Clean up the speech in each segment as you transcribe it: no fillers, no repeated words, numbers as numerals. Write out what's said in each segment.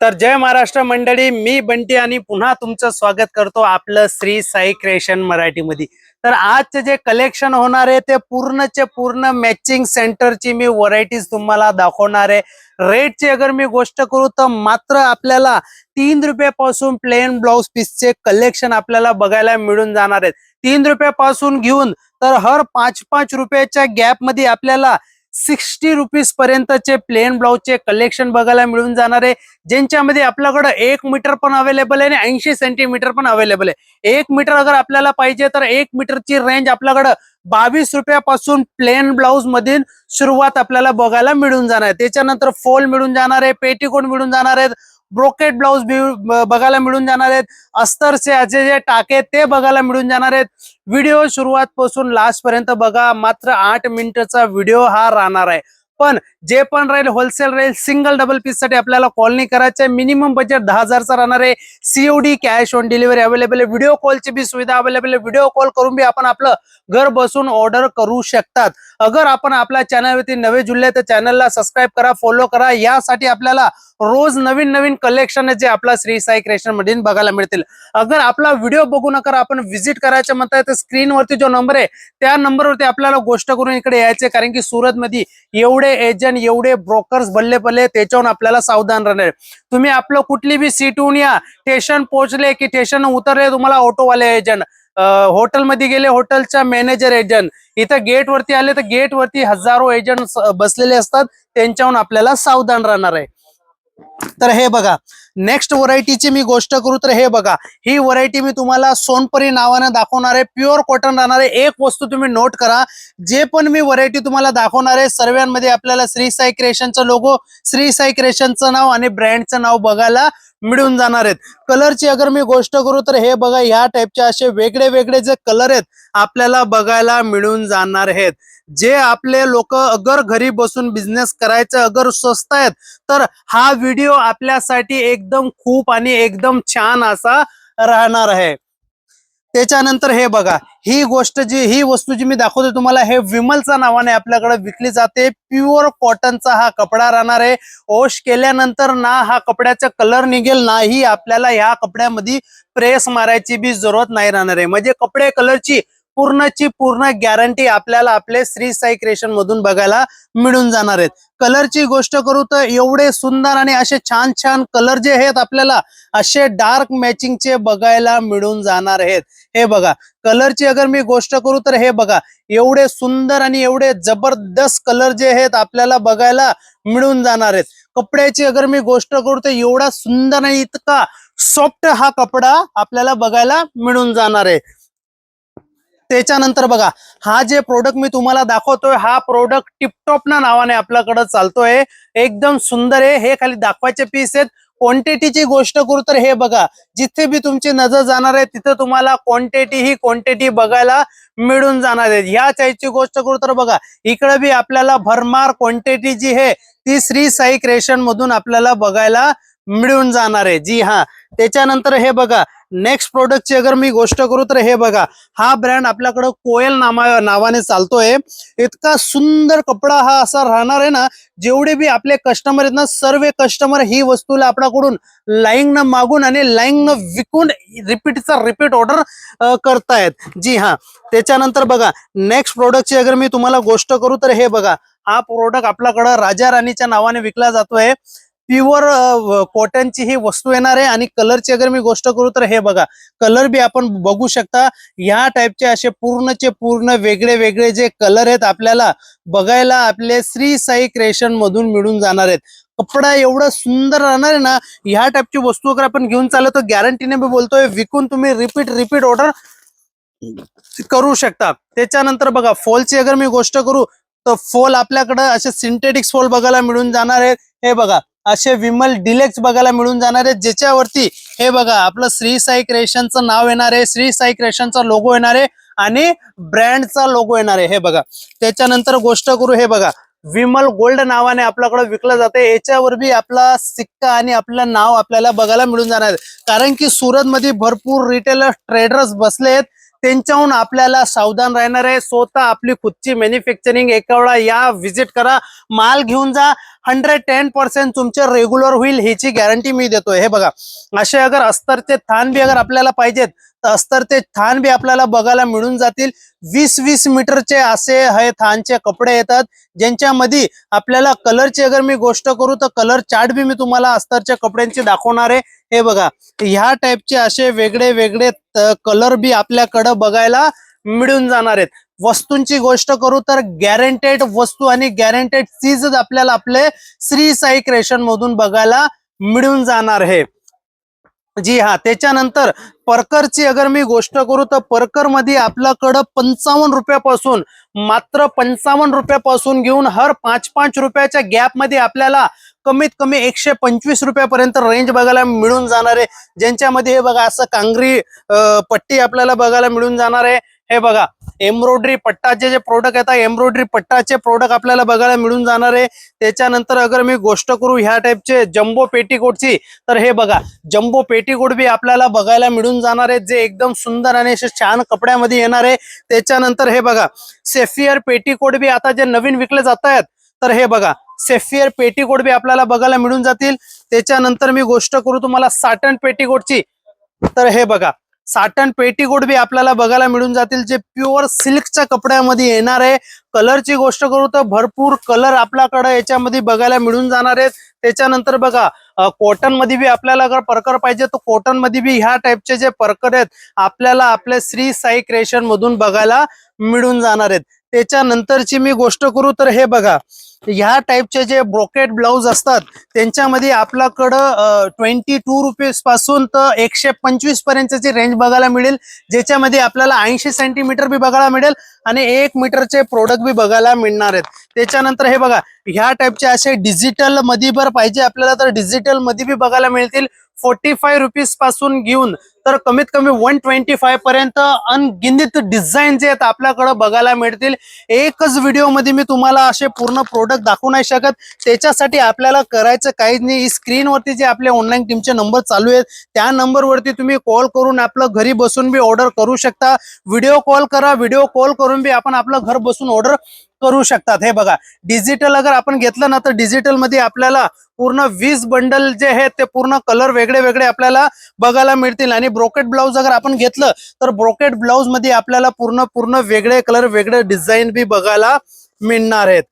तर जय महाराष्ट्र मंडळी, मी बंटी आणि पुन्हा तुमचं स्वागत करतो आपलं श्री साई क्रिएशन मराठीमध्ये। तर आजचे जे कलेक्शन होणार आहे ते पूर्णचे पूर्ण मॅचिंग सेंटरची मी व्हरायटीज तुम्हाला दाखवणार आहे। रेटची अगर मी गोष्ट करू तर मात्र आपल्याला 3 रुपयापासून प्लेन ब्लाउज पीसचे कलेक्शन आपल्याला बघायला मिळून जाणार आहेत। 3 रुपयापासून घेऊन तर हर 5-5 रुपयाच्या गॅप मध्ये आपल्याला 60 रुपीज पर्यंतचे प्लेन ब्लाउजचे कलेक्शन बघायला मिळून जाणार आहे, ज्यांच्यामध्ये आपल्याकडे 1 मीटर पण अवेलेबल आहे आणि 80 सेंटीमीटर पण अवेलेबल आहे। 1 मीटर अगर आपल्याला पाहिजे तर 1 मीटरची रेंज आपल्याकडे 22 रुपयापासून प्लेन ब्लाउज मधील सुरुवात आपल्याला बघायला मिळून जाणार आहे। त्याच्यानंतर फॉल मिळून जाणार आहे, पेटीकोट मिळून जाणार आहेत, ब्रोकेट ब्लाउज बघायला मिळून जाणार आहेत, अस्तरचे जे टाके ते बघायला मिळून जाणार आहेत। व्हिडिओ सुरुवात पासून लास्ट पर्यंत बघा, मात्र 8 मिनिटाचा व्हिडिओ हा राहणार आहे। पण जे पण राहील होलसेल राहील, सिंगल डबल पीस साठी आपल्याला कॉल नाही करायचा, मिनिमम बजेट 10,000 चा राहणार आहे। COD cash on delivery available आहे, व्हिडिओ कॉलची भी सुविधा अवेलेबल आहे। व्हिडिओ कॉल करून भी आपण आपलं घर बसून ऑर्डर करू शकतात। अगर आपण आपल्या चॅनलवरती नवे जुळले तर चॅनलला सबस्क्राइब करा, फॉलो करा, यासाठी आपल्याला रोज नवीन नवीन कलेक्शन जे आपला श्री साई क्रिएशन मध्ये बघायला मिळतील। अगर आपला व्हिडिओ बघू नका आपण व्हिजिट करायचं म्हणताय तर स्क्रीनवरती जो नंबर आहे त्या नंबरवरती आपल्याला गोष्ट करून इकडे यायचे, कारण की सुरत मध्ये एवढे एजंट एवढे ब्रोकर्स बल्ले बल्ले, त्याच्यावर आपल्याला सावधान राहणार। तुम्ही आपलं कुठली भी सीटून या, स्टेशन पोहोचले की स्टेशन उतरले तुम्हाला ऑटोवाले एजंट, होटल मध्ये गेले होटलचा मॅनेजर एजंट, इथं गेट वरती आले तर गेट वरती हजारो एजंट बसलेले असतात, त्यांच्यावर आपल्याला सावधान राहणार आहे। तर हे बघा, नेक्स्ट व्हरायटीची मी गोष्ट करू तर हे बघा, ही व्हरायटी मी तुम्हाला सोनपरी नावाने दाखवणार आहे, प्युअर कॉटन राहणार आहे। एक वस्तू तुम्ही नोट करा, जे पण मी व्हरायटी तुम्हाला दाखवणार आहे सर्वांमध्ये आपल्याला श्री साई क्रिएशनचा लोगो, श्री साई क्रिएशनचं नाव आणि ब्रँडचं नाव बघायला मिळून जाणार आहेत। कलरची अगर मी गोष्ट करू तर हे बघा, ह्या टाइपचे असे वेगळे वेगळे जे कलर आहेत आपल्याला बघायला मिळून जाणार आहेत। जे आपले लोक अगर घरी बसून बिझनेस करायचं अगर स्वस्त आहेत तर हा व्हिडिओ आपल्यासाठी एकदम खूप आणि एकदम छान असा राहणार आहे। त्याच्यानंतर हे बघा, ही वस्तू जी मी दाखवतो तुम्हाला, हे विमलच्या नावाने आपल्याकडे विकली जाते। प्युअर कॉटनचा हा कपडा राहणार आहे। वॉश केल्यानंतर ना हा कपड्याचा कलर निघेल, नाही आपल्याला ह्या कपड्यामध्ये प्रेस मारायची भी जरूरत नाही राहणार आहे। म्हणजे कपडे कलरची पूर्णची पूर्ण गॅरंटी आपल्याला आपले श्री साई क्रिएशन मधून बघायला मिळून जाणार आहेत। कलरची गोष्ट करू तर एवढे सुंदर आणि असे छान छान कलर जे आहेत आपल्याला असे डार्क मॅचिंगचे बघायला मिळून जाणार आहेत। हे बघा, कलरची अगर मी गोष्ट करू तर हे बघा, एवढे सुंदर आणि एवढे जबरदस्त कलर जे आहेत आपल्याला बघायला मिळून जाणार आहेत। कपड्याची अगर मी गोष्ट करू तर एवढा सुंदर आणि इतका सॉफ्ट हा कपडा आपल्याला बघायला मिळून जाणार आहे। त्याच्यानंतर बघा, हा जे प्रोडक्ट मी तुम्हाला दाखवतोय हा प्रोडक्ट टिपटॉप ना नावाने आपल्याकडे चालतोय, एकदम सुंदर आहे। हे खाली दाखवायचे पीस आहेत। क्वांटिटीची गोष्ट करू तर हे बघा, जिथे भी तुमची नजर जाणार आहे तिथे तुम्हाला क्वांटिटी बघायला मिळून जाणार आहे। ह्या साईजची गोष्ट करू तर बघा, इकडे भी आपल्याला भरमार क्वांटिटी जी आहे ती श्री साई क्रिएशन मधून आपल्याला बघायला मिळून जाणार आहे। जी हा, त्याच्यानंतर हे बघा, नेक्स्ट प्रोडक्टची अगर मी गोष्ट करू तर हे बघा, हा ब्रँड आपल्याकडे कोयल नावाने चालतोय। इतका सुंदर कपडा हा असा राहणार आहे ना, जेवढे भी आपले कस्टमर आहेत ना, सर्व कस्टमर ही वस्तूला आपल्याकडून लाईन न मागून आणि लाईन न विकून रिपीट ऑर्डर करतायत। जी हा, त्याच्यानंतर बघा, नेक्स्ट प्रोडक्टची अगर मी तुम्हाला गोष्ट करू तर हे बघा, हा प्रोडक्ट आपल्याकडे राजा राणीच्या नावाने विकला जातोय। प्युअर कॉटनची ही वस्तू येणार आहे। आणि कलरची अगर मी गोष्ट करू तर हे बघा, कलर बी आपण बघू शकता, ह्या टाइपचे असे पूर्णचे पूर्ण वेगळे वेगळे जे कलर आहेत आपल्याला बघायला आपले श्री साई क्रिएशन मधून मिळून जाणार आहेत। कपडा एवढा सुंदर राहणार आहे ना, ह्या टाइपची वस्तू अगर आपण घेऊन चाललो तर गॅरंटीने मी बोलतोय विकून तुम्ही रिपीट ऑर्डर करू शकता। त्याच्यानंतर बघा, फॉलची अगर मी गोष्ट करू तर फॉल आपल्याकडे असे सिंथेटिक फॉल बघायला मिळून जाणार आहेत। हे बघा, असे विमल डिलेक्स बघायला मिळून जाणार आहे, ज्याच्यावरती हे बघा आपलं श्री साई क्रिएशनचं नाव येणार आहे, श्री साई क्रिएशनचा लोगो येणार आहे आणि ब्रँडचा लोगो येणार आहे। हे बघा, त्याच्यानंतर गोष्ट करू, हे बघा, विमल गोल्ड नावाने आपल्याकडे विकलं जाते। याच्यावर बी आपला सिक्का आणि आपलं नाव आपल्याला बघायला मिळून जाणार आहे, कारण की सुरत मध्ये भरपूर रिटेलर ट्रेडर्स बसले आहेत, त्यांच्याहून आपल्याला सावधान राहणार आहे। स्वतः आपली खुदची मॅन्युफॅक्चरिंग एका वेळा या, व्हिजिट करा, माल घेऊन जा 110% तुमचे रेग्युलर होईल ह्याची गॅरंटी मी देतोय। हे बघा, असे अगर अस्तरचे थान बी अगर आपल्याला पाहिजेत तर अस्तरचे थान बी आपल्याला बघायला मिळून जातील। 20-20 मीटरचे असे हे थानचे कपडे येतात, ज्यांच्यामध्ये आपल्याला कलरची अगर मी गोष्ट करू तर कलर चार्ट बी मी तुम्हाला अस्तरच्या कपड्यांची दाखवणार आहे। हे बघा, ह्या टाईपचे असे वेगळे वेगळे कलर बी आपल्याकडे बघायला मिळून जाणार आहेत। वस्तूंची गोष्ट करू तर गॅरंटेड वस्तू आणि गॅरंटेड चीज आपल्याला आपले श्री साई क्रिएशन मधून बघायला मिळून जाणार आहे। जी हा, त्याच्यानंतर परकरची अगर मी गोष्ट करू तर परकर मध्ये आपल्याकडं 55 रुपयापासून, मात्र 55 रुपयापासून घेऊन हर 5-5 रुपयाच्या गॅप मध्ये आपल्याला कमीत कमी 125 रुपयापर्यंत रेंज बघायला मिळून जाणार आहे। ज्यांच्यामध्ये हे बघा असं कांगरी पट्टी आपल्याला बघायला मिळून जाणार आहे। हे बघा, एम्ब्रॉयडरी पट्टाचे जे प्रोडक्ट येतात, एम्ब्रॉयडरी पट्टाचे प्रोडक्ट आपल्याला बघायला मिळून जाणार आहे। त्याच्यानंतर अगर मी गोष्ट करू ह्या टाईपचे जम्बो पेटीकोटची, तर हे बघा जम्बो पेटीकोट बी आपल्याला बघायला मिळून जाणार आहे, जे एकदम सुंदर आणि असे छान कपड्यामध्ये येणार आहे। त्याच्यानंतर हे बघा सेफियर पेटीकोट बी आता जे नवीन विकले जात आहेत, तर हे बघा सेफियर पेटीकोट बी आपल्याला बघायला मिळून जातील। त्याच्यानंतर मी गोष्ट करू तुम्हाला साटन पेटीकोटची, तर हे बघा साटन पेटीकोट बी आपल्याला बघायला मिळून जातील, जे प्युअर सिल्कच्या कपड्यामध्ये येणार आहे। कलरची गोष्ट करू तर भरपूर कलर आपल्याकडे याच्यामध्ये बघायला मिळून जाणार आहेत। त्याच्यानंतर बघा कॉटन मध्ये बी आपल्याला अगर परकर पाहिजे तर कॉटन मध्ये बी ह्या टाईपचे जे परकर आहेत आपल्याला आपल्या श्री साई क्रिएशन मधून बघायला मिळून जाणार आहेत। त्याच्यानंतरची मी गोष्ट करू तर हे बघा ह्या टाईपचे जे ब्रोकेट ब्लाउज असतात त्यांच्यामध्ये आपल्याकडं 22 रुपीज पासून तर 125 पर्यंतची रेंज बघायला मिळेल, ज्याच्यामध्ये आपल्याला 80 सेंटीमीटर बी बघायला मिळेल आणि 1 मीटरचे प्रोडक्ट बी बघायला मिळणार आहेत। त्याच्यानंतर हे बघा ह्या टाईपचे असे डिजिटल मध्ये बर पाहिजे आपल्याला तर डिजिटल मध्ये बी बघायला मिळतील। 45 रुपीज पासून घेऊन तर कमीत कमी 125 पर्यंत अनगिनित डिझाईन जे आहेत आपल्याकडे बघायला मिळतील। एकच व्हिडिओ मध्ये मी तुम्हाला असे पूर्ण प्रोडक्ट दाखवू नाही शकत, त्याच्यासाठी आपल्याला करायचं काहीच नाही। स्क्रीनवरती जे आपले ऑनलाईन टीमचे नंबर चालू आहेत त्या नंबरवरती तुम्ही कॉल करून आपलं घरी बसून बी ऑर्डर करू शकता। व्हिडिओ कॉल करा, व्हिडिओ कॉल करून बी आपण आपलं घर बसून ऑर्डर करू शकतात। हे बघा डिजिटल अगर आपण घेतलं ना तर डिजिटल मध्ये आपल्याला पूर्ण 20 बंडल जे आहेत ते पूर्ण कलर वेगळे वेगळे आपल्याला बघायला मिळतील। आणि ब्रोकेट ब्लाउज अगर आपण घेतलं तर ब्रोकेट ब्लाउज मध्ये आपल्याला पूर्ण वेगळे कलर वेगळे डिझाईन बी बघायला मिळणार आहेत।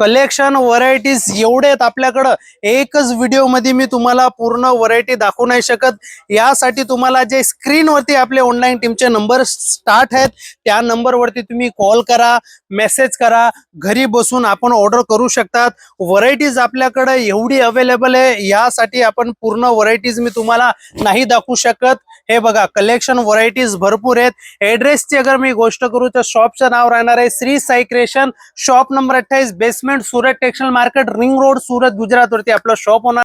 कलेक्शन व्हरायटीज एवढे आहेत आपल्याकडं, एकच व्हिडिओ मध्ये मी तुम्हाला पूर्ण व्हरायटी दाखवू नाही शकत। यासाठी तुम्हाला जे स्क्रीनवरती आपले ऑनलाईन टीमचे नंबर स्टार्ट आहेत त्या नंबरवरती तुम्ही कॉल करा, मेसेज करा, घरी बसून आपण ऑर्डर करू शकतात। व्हरायटीज आपल्याकडे एवढी अवेलेबल आहे, यासाठी आपण पूर्ण व्हरायटीज मी तुम्हाला नाही दाखवू शकत। हे बघा कलेक्शन व्हरायटीज भरपूर आहेत। ऍड्रेसची अगर मी गोष्ट करू तर शॉपचं नाव राहणार आहे Shri Sai creation, shop number 28, basement, Surat textile market, ring road, Surat, Gujarat वरती आपलं शॉप होणार।